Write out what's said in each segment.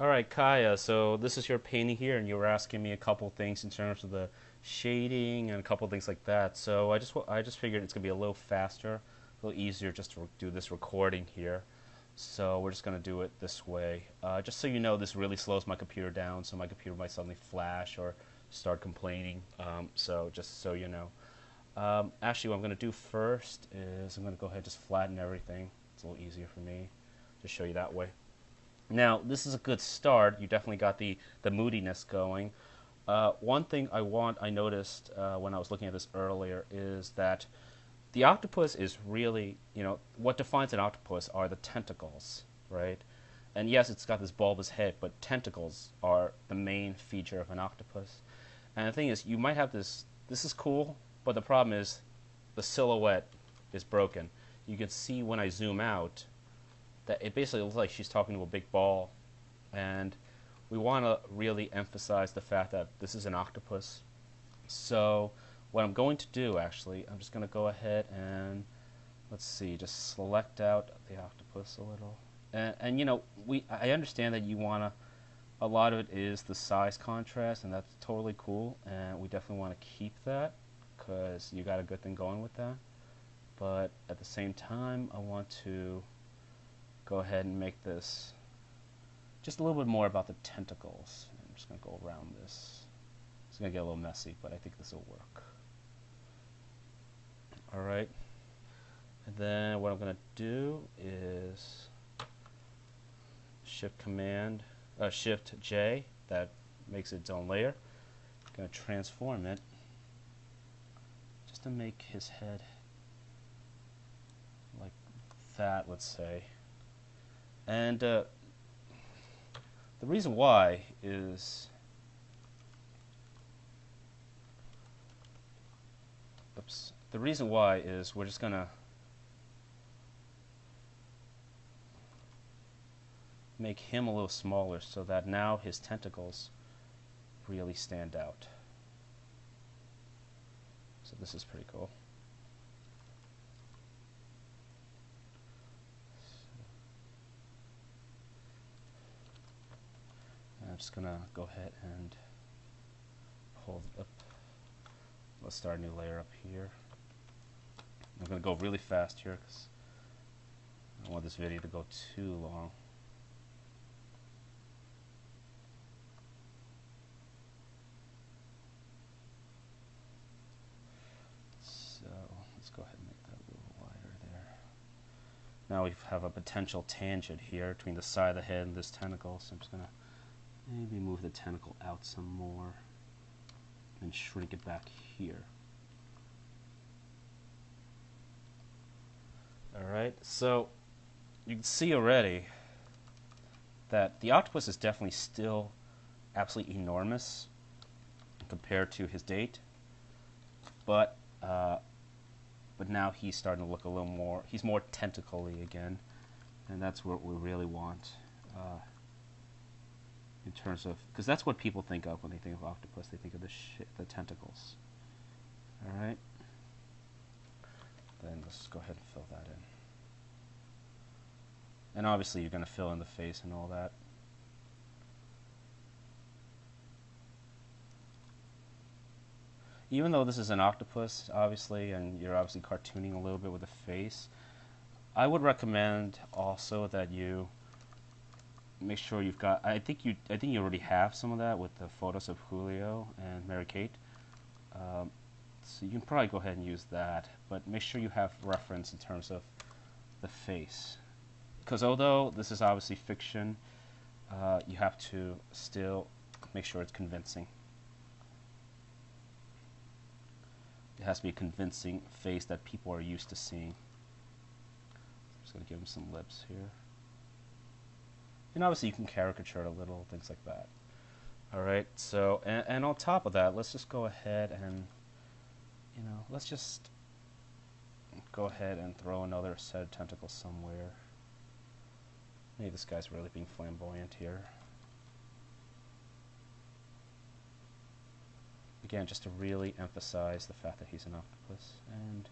All right, Kaya. So this is your painting here, and you were asking me a couple things in terms of the shading and a couple things like that. So I just figured it's gonna be a little faster, a little easier just to do this recording here. So we're just gonna do it this way. Just so you know, this really slows my computer down, so my computer might suddenly flash or start complaining. So just so you know. Actually, what I'm gonna do first is I'm gonna go ahead and just flatten everything. It's a little easier for me to show you that way. Now, this is a good start. You definitely got the moodiness going. One thing I noticed when I was looking at this earlier is that the octopus is really, what defines an octopus are the tentacles, right? And yes, it's got this bulbous head, but tentacles are the main feature of an octopus. And the thing is, you might have this is cool, but the problem is the silhouette is broken. You can see when I zoom out that it basically looks like she's talking to a big ball, and we want to really emphasize the fact that this is an octopus. So what I'm going to do, actually, I'm just going to go ahead and let's see, just select out the octopus a little, and I understand that you want to, a lot of it is the size contrast, and that's totally cool, and we definitely want to keep that because you got a good thing going with that. But at the same time, I want to go ahead and make this just a little bit more about the tentacles. I'm just going to go around this. It's going to get a little messy, but I think this will work. Alright. And then what I'm going to do is Shift J, that makes it its own layer. I'm going to transform it just to make his head like that, let's say. And the reason why is, the reason why is we're just gonna make him a little smaller so that now his tentacles really stand out. So this is pretty cool. I'm just gonna go ahead and pull it up. Let's start a new layer up here. I'm gonna go really fast here because I don't want this video to go too long. So let's go ahead and make that a little wider there. Now we have a potential tangent here between the side of the head and this tentacle, so I'm just gonna maybe move the tentacle out some more and shrink it back here. Alright, so you can see already that the octopus is definitely still absolutely enormous compared to his date, but now he's starting to look a little more, he's more tentacly again, and that's what we really want in terms of, because that's what people think of when they think of octopus. They think of the tentacles. Alright, then let's go ahead and fill that in. And obviously you're going to fill in the face and all that. Even though this is an octopus, obviously, and you're obviously cartooning a little bit with the face, I would recommend also that you make sure you've got, I think you already have some of that with the photos of Julio and Mary Kate. So you can probably go ahead and use that, but make sure you have reference in terms of the face. Because although this is obviously fiction, you have to still make sure it's convincing. It has to be a convincing face that people are used to seeing. I'm just going to give him some lips here. And obviously you can caricature it a little, things like that. Alright, so, and on top of that, let's just go ahead and, let's just go ahead and throw another set of tentacles somewhere. Maybe this guy's really being flamboyant here. Again, just to really emphasize the fact that he's an octopus, and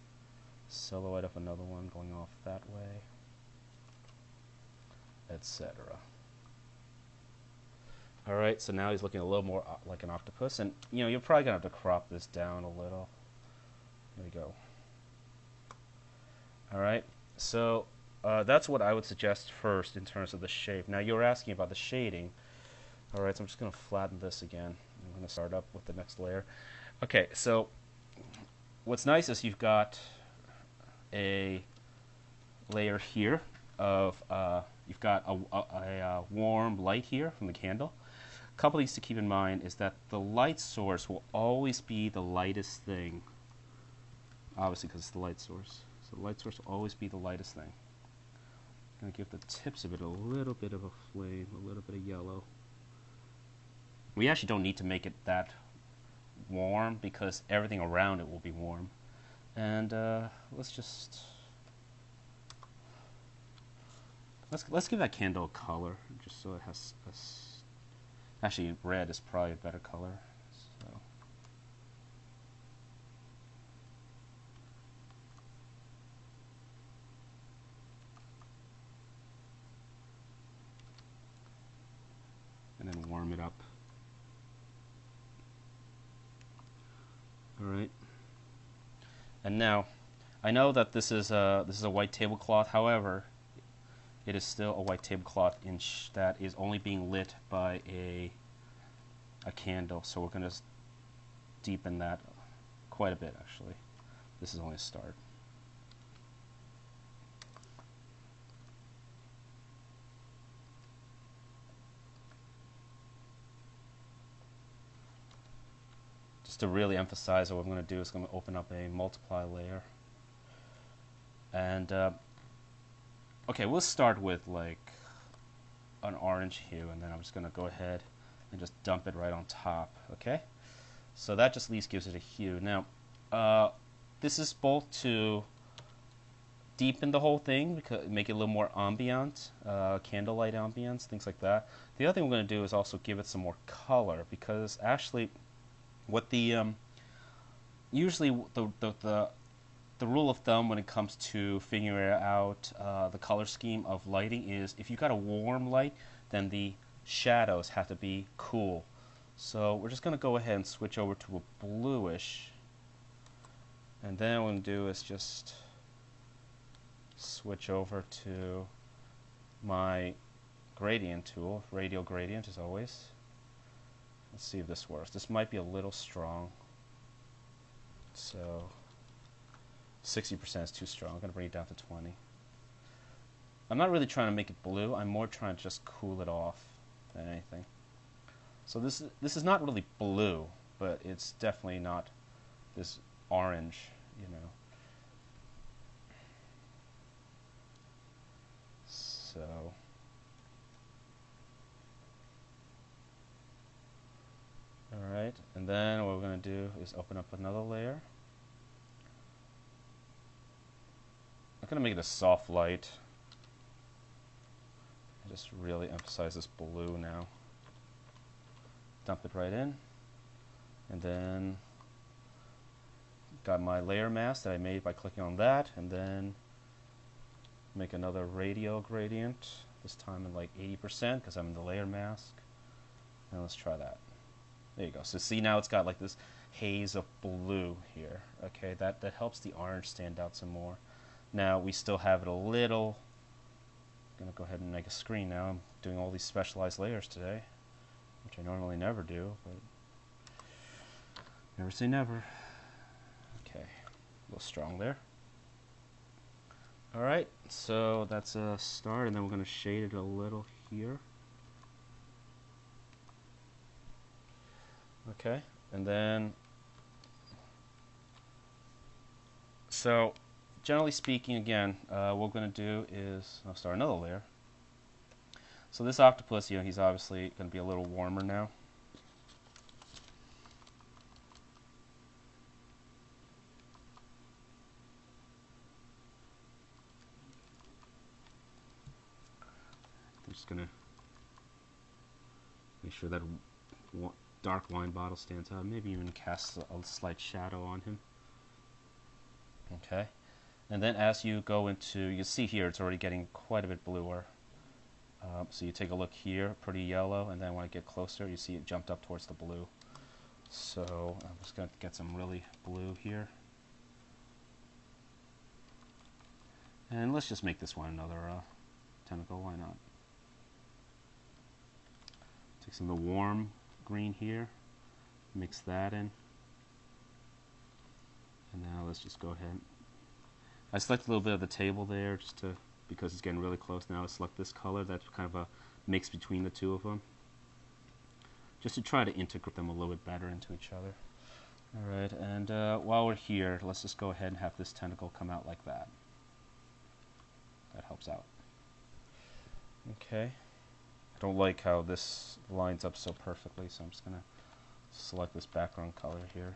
silhouette of another one going off that way, etc. All right, so now he's looking a little more like an octopus, and you're probably gonna have to crop this down a little. There we go. All right, so that's what I would suggest first in terms of the shape. Now you were asking about the shading. All right, so I'm just gonna flatten this again. I'm gonna start up with the next layer. Okay, so what's nice is you've got a layer here of you've got a warm light here from the candle. A couple things to keep in mind is that the light source will always be the lightest thing, obviously because it's the light source. So the light source will always be the lightest thing. I'm going to give the tips of it a little bit of a flame, a little bit of yellow. We actually don't need to make it that warm because everything around it will be warm. And let's give that candle a color, just so it has actually red is probably a better color. So and then warm it up. All right. And now, I know that this is a white tablecloth. However, it is still a white tablecloth that is only being lit by a candle. So we're going to deepen that quite a bit, actually. This is only a start. Just to really emphasize what I'm going to do is I'm going to open up a multiply layer. And okay, we'll start with like an orange hue, and then I'm just going to go ahead and just dump it right on top. Okay, so that just at least gives it a hue. Now this is both to deepen the whole thing, because make it a little more ambient, candlelight ambience, things like that. The other thing we're going to do is also give it some more color, because actually what the usually the rule of thumb when it comes to figuring out the color scheme of lighting is if you've got a warm light, then the shadows have to be cool. So we're just going to go ahead and switch over to a bluish, and then what we're going to do is just switch over to my gradient tool, radial gradient as always. Let's see if this works. This might be a little strong, so 60% is too strong. I'm going to bring it down to 20. I'm not really trying to make it blue. I'm more trying to just cool it off than anything. So this is not really blue, but it's definitely not this orange, you know. So alright, and then what we're going to do is open up another layer. I'm going to make it a soft light. I just really emphasize this blue now. Dump it right in, and then got my layer mask that I made by clicking on that, and then make another radial gradient, this time in like 80% because I'm in the layer mask. Now let's try that. There you go. So see, now it's got like this haze of blue here. Okay, that helps the orange stand out some more. Now we still have it a little. I'm gonna go ahead and make a screen now. I'm doing all these specialized layers today, which I normally never do, but never say never. Okay, a little strong there. Alright, so that's a start, and then we're going to shade it a little here. Okay, and then, so generally speaking, again, what we're going to do is, I'll start another layer. So this octopus, he's obviously going to be a little warmer now. I'm just going to make sure that dark wine bottle stands out, maybe even cast a slight shadow on him. Okay, and then as you go into, you see here it's already getting quite a bit bluer. So you take a look here, pretty yellow, and then when I get closer, you see it jumped up towards the blue. So I'm just going to get some really blue here. And let's just make this one another tentacle, why not? Take some of the warm green here, mix that in. And now let's just go ahead. I select a little bit of the table there just to, because it's getting really close now. I select this color, that's kind of a mix between the two of them. Just to try to integrate them a little bit better into each other. Alright, and while we're here, let's just go ahead and have this tentacle come out like that. That helps out. Okay. I don't like how this lines up so perfectly, so I'm just going to select this background color here.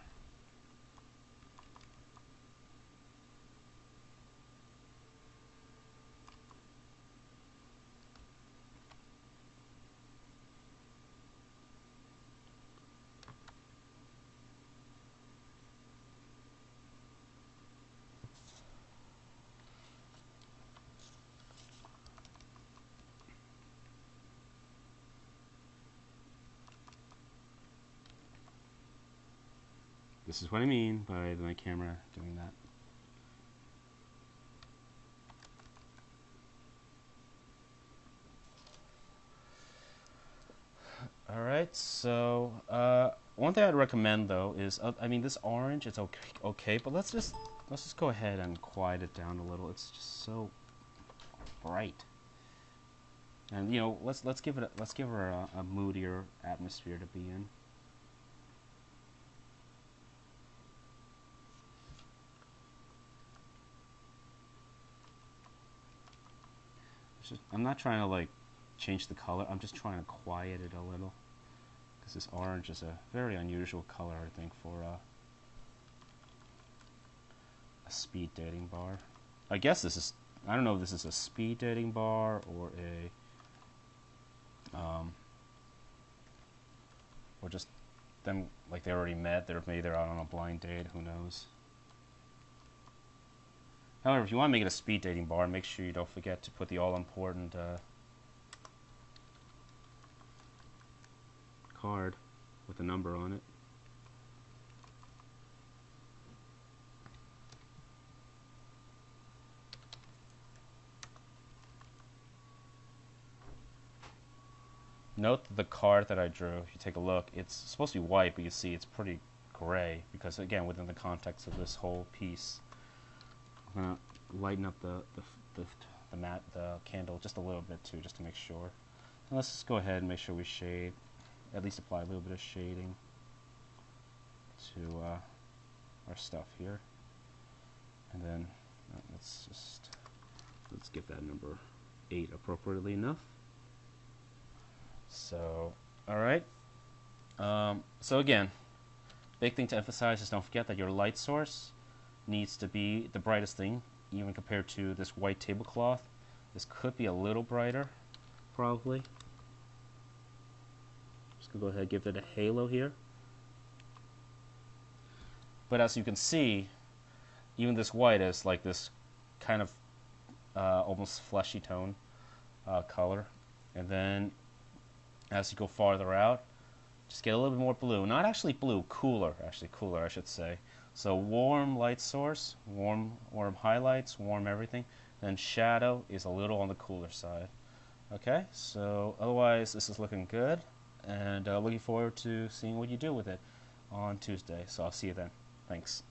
This is what I mean by my camera doing that. Alright, so one thing I'd recommend though is, I mean, this orange, it's okay, but let's just go ahead and quiet it down a little. It's just so bright, and you know, let's give her a moodier atmosphere to be in. I'm not trying to like change the color. I'm just trying to quiet it a little, because this orange is a very unusual color, I think, for a speed dating bar. I guess this is, I don't know if this is a speed dating bar or a or just them, like they already met, maybe they're out on a blind date, who knows. However, if you want to make it a speed dating bar, make sure you don't forget to put the all-important card with a number on it. Note that the card that I drew, if you take a look, it's supposed to be white, but you see it's pretty gray, because again, within the context of this whole piece. I'm going to lighten up the candle just a little bit too, just to make sure. And let's just go ahead and make sure we shade, at least apply a little bit of shading to our stuff here. And then let's give that number 8 appropriately enough. So, alright. So again, big thing to emphasize is don't forget that your light source needs to be the brightest thing, even compared to this white tablecloth. This could be a little brighter, probably. Just gonna go ahead and give it a halo here. But as you can see, even this white is like this kind of almost fleshy tone color. And then as you go farther out, just get a little bit more blue. Not actually blue, cooler, actually cooler, I should say. So warm light source, warm highlights, warm everything. Then shadow is a little on the cooler side. Okay, so otherwise this is looking good, and looking forward to seeing what you do with it on Tuesday. So I'll see you then. Thanks.